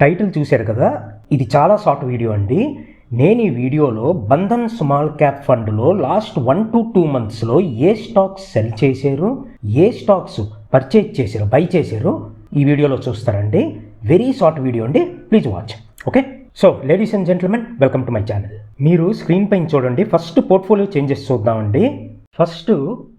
Title చూశారు కదా, ఇది చాలా షార్ట్ వీడియో అండి. నేను ఈ వీడియోలో బంధన్ స్మాల్ క్యాప్ ఫండ్లో లాస్ట్ 1 to 2 మంత్స్లో ఏ స్టాక్స్ సెల్ చేశారు, ఏ స్టాక్స్ పర్చేజ్ చేశారు, బై చేశారు, ఈ వీడియోలో చూస్తారండి. వెరీ షార్ట్ వీడియో అండి, please watch. Okay, so ladies and gentlemen, welcome to my channel. మీరు స్క్రీన్ పైన చూడండి. ఫస్ట్ పోర్ట్ఫోలియో చేంజెస్ చూద్దామండి. ఫస్ట్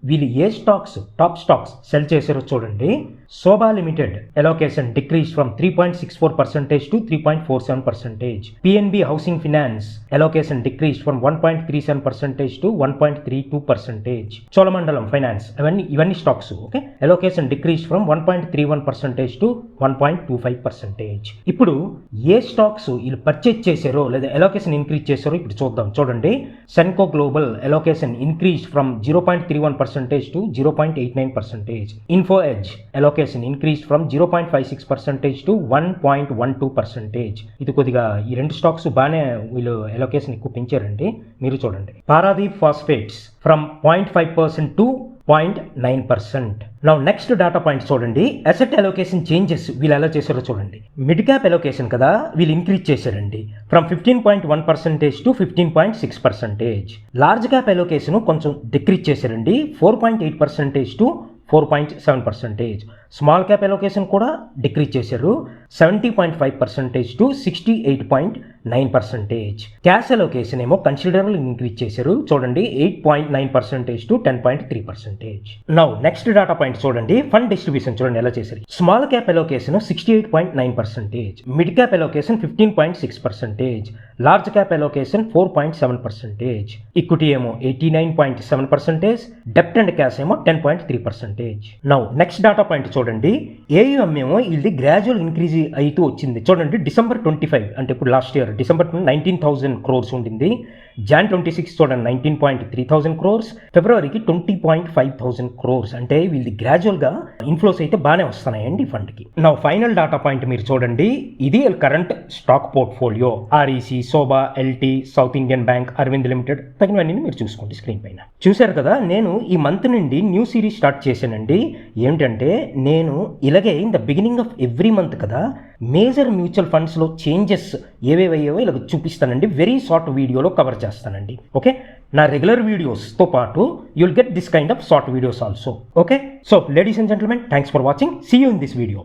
వీళ్ళు ఏ స్టాక్స్, టాప్ స్టాక్స్ సెల్ చేశారో చూడండి. Shobha limited allocation decrease from 3.64% to 3.47%. PNB housing finance allocation decrease from 1.37% to 1.32%. Cholamandalam finance, ఇవన్నీ stocks. Okay, allocation decrease from 1.31% to 1.25%. ఇప్పుడు ఏ స్టాక్స్ వీళ్ళు పర్చేజ్ చేశారో లేదా ఎలోకేషన్ ఇంక్రీజ్ చేశారో ఇప్పుడు చూద్దాం. చూడండి, Senco global allocation increase from 0.31% to 0.89%. Info edge allocation increase from 0.56% to 1.12%. ఇది కొద్దిగా ఈ రెండు స్టాక్స్ బాగానే వీళ్ళు ఎలోకేషన్ ఎక్కువ పెంచారండి. మీరు చూడండి. Paradip phosphates from 0.5% to 0.9%. Now next data points చూడండి. అసెట్ అలోకేషన్ చేంజెస్ వీళ్ళు ఎలా చేశారో చూడండి. మిడ్ క్యాప్ అలోకేషన్ కదా, వీళ్ళు ఇంక్రీజ్ చేశారండి from 15.1% to 15.6%. Large cap allocation కొంచెం డిక్రీజ్ చేశారండి 4.8% to 4.7%. స్మాల్ క్యాప్ అలోకేషన్ కూడా డిక్రీజ్ చేశారు 70.5% to 68.9%. క్యాష్ అలోకేషన్ ఏమో కన్సిడరబుల్ ఇంక్రీజ్ చేశారు. చూడండి, 8.9% to 10.3%. Now next data point చూడండి. ఫండ్ డిస్ట్రిబ్యూషన్ చూడండి ఎలా చేశారు. Small cap allocation 68.9%, mid cap allocation 15.6%, large cap allocation 4.7%, equity ఏమో 89.7%, డెప్ట్ అండ్ క్యాష్ ఏమో 10.3%. నౌ నెక్స్ట్ డేటా పాయింట్ చూడండి. ఏయుఎం ఏమో ఇది గ్రాడ్యువల్ ఇంక్రీజ్ అవుతూ వచ్చింది. చూడండి, December 25 అంటే ఇప్పుడు లాస్ట్ ఇయర్ డిసెంబర్ 19,000 crores ఉండింది. Jan 26 చూడండి 19.3,000 crores, ఫిబ్రవరికి 20.5,000 crores. అంటే వీళ్ళది గ్రాడ్యువల్గా ఇన్ఫ్లోస్ అయితే బాగానే వస్తున్నాయండి ఫండ్కి. నా ఫైనల్ డేటా పాయింట్ మీరు చూడండి. ఇది current stock portfolio. REC, Shobha, LT, South Indian Bank, Arvind limited, తగినవన్నీ మీరు చూసుకోండి స్క్రీన్ పైన. చూశారు కదా, నేను ఈ మంత్ నుండి న్యూ సిరీస్ స్టార్ట్ చేశానండి. ఏమిటంటే నేను ఇలాగే in the beginning of every month కదా మేజర్ మ్యూచువల్ ఫండ్స్లో చేంజెస్ ఏవేవయ్యావో ఇలా చూపిస్తానండి. వెరీ షార్ట్ వీడియోలో కవర్ చేస్తానండి. ఓకే, నా రెగ్యులర్ వీడియోస్తో పాటు you'll get this kind of short videos also. Okay, so ladies and gentlemen, thanks for watching. See you in this video.